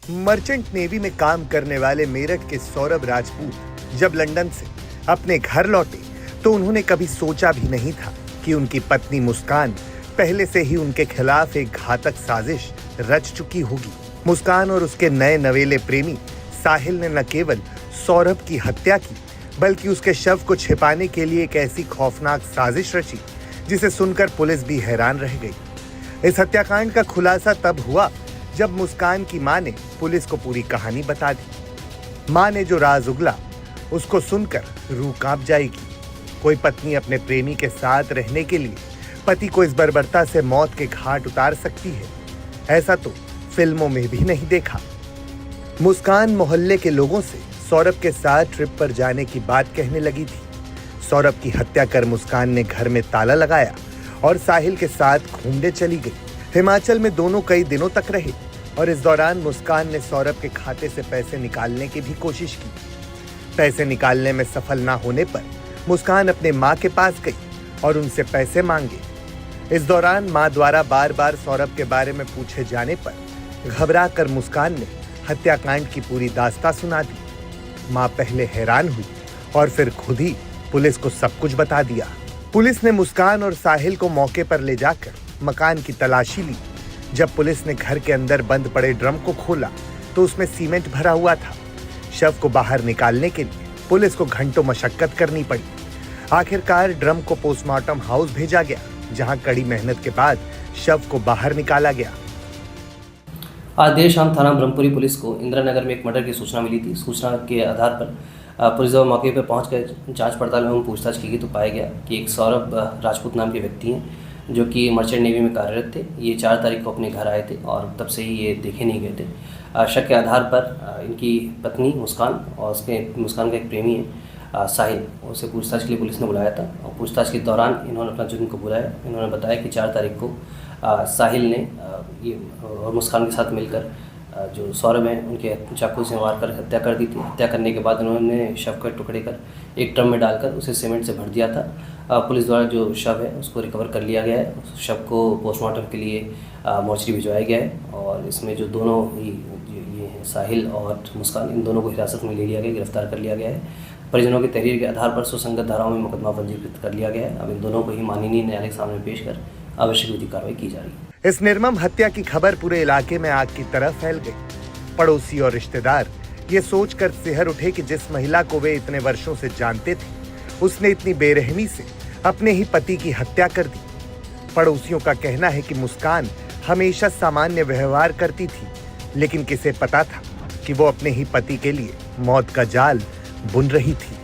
Merchant navy में काम करने वाले मेरठ के सौरभ राजपूत जब लंदन से अपने घर लौटे तो उन्होंने कभी सोचा भी नहीं था कि उनकी पत्नी मुस्कान पहले से ही उनके खिलाफ एक घातक साजिश रच चुकी होगी। मुस्कान और उसके नए नवेले प्रेमी साहिल ने न केवल सौरभ की हत्या की बल्कि उसके शव को छिपाने के लिए एक ऐसी खौफनाक साजिश रची जिसे सुनकर पुलिस भी हैरान रह गई। इस हत्याकांड का खुलासा तब हुआ जब मुस्कान की मां ने पुलिस को पूरी कहानी बता दी। मां ने जो राज उगला उसको सुनकर रूह कांप जाएगी। कोई पत्नी अपने प्रेमी के साथ रहने के लिए पति को इस बर्बरता से मौत के घाट उतार सकती है, ऐसा तो फिल्मों में भी नहीं देखा। मुस्कान मोहल्ले के लोगों से सौरभ के साथ ट्रिप पर जाने की बात कहने लगी थी। सौरभ की हत्या कर मुस्कान ने घर में ताला लगाया और साहिल के साथ घूमने चली गई। हिमाचल में दोनों कई दिनों तक रहे और इस दौरान मुस्कान ने सौरभ के खाते से पैसे निकालने की भी कोशिश की। पैसे निकालने में सफल ना होने पर मुस्कान अपने मां के पास गई और उनसे पैसे मांगे। इस दौरान मां द्वारा बार बार सौरभ के बारे में पूछे जाने पर घबरा कर मुस्कान ने हत्याकांड की पूरी दास्तां सुना दी। मां पहले हैरान हुई और फिर खुद ही पुलिस को सब कुछ बता दिया। पुलिस ने मुस्कान और साहिल को मौके पर ले जाकर मकान की तलाशी ली। जब पुलिस ने घर के अंदर बंद पड़े ड्रम को खोला तो उसमें सीमेंट भरा हुआ था। शव को बाहर निकालने के लिए पुलिस को घंटों मशक्कत करनी पड़ी। आखिरकार ड्रम को पोस्टमार्टम हाउस भेजा गया, जहां कड़ी मेहनत के बाद शव को बाहर निकाला गया। आज देर शाम थाना ब्रह्मपुरी पुलिस को इंदिरा नगर में एक मर्डर की सूचना मिली थी। सूचना के आधार पर पुलिस जब मौके पर पहुंचकर जांच पड़ताल एवं पूछताछ की गई तो पाया गया कि एक सौरभ राजपूत नाम के व्यक्ति हैं जो कि मर्चेंट नेवी में कार्यरत थे। ये 4 तारीख को अपने घर आए थे और तब से ही ये देखे नहीं गए थे। शक के आधार पर इनकी पत्नी मुस्कान और उसके मुस्कान का एक प्रेमी है साहिल, उसे पूछताछ के लिए पुलिस ने बुलाया था और पूछताछ के दौरान इन्होंने अपना जुर्म को बुलाया। इन्होंने बताया कि 4 तारीख को साहिल ने ये और मुस्कान के साथ मिलकर जो सौरभ हैं उनके चाकू से मार कर हत्या कर दी थी। हत्या करने के बाद उन्होंने शव के टुकड़े कर एक ड्रम में डालकर उसे सीमेंट से भर दिया था। पुलिस द्वारा जो शव है उसको रिकवर कर लिया गया है। उस शव को पोस्टमार्टम के लिए मोर्चरी भिजवाया गया है और इसमें जो दोनों ही ये हैं साहिल और मुस्कान, इन दोनों को हिरासत में ले लिया गया, गिरफ्तार कर लिया गया है। परिजनों की तहरीर के आधार पर सुसंगत धाराओं में मुकदमा पंजीकृत कर लिया गया है। अब इन दोनों को ही माननीय न्यायालय के सामने पेश कर आवश्यक विधिक कार्रवाई की जा रही है। इस निर्मम हत्या की खबर पूरे इलाके में आग की तरह फैल गई। पड़ोसी और रिश्तेदार ये सोचकर सिहर उठे कि जिस महिला को वे इतने वर्षों से जानते थे उसने इतनी बेरहमी से अपने ही पति की हत्या कर दी। पड़ोसियों का कहना है कि मुस्कान हमेशा सामान्य व्यवहार करती थी, लेकिन किसे पता था कि वो अपने ही पति के लिए मौत का जाल बुन रही थी।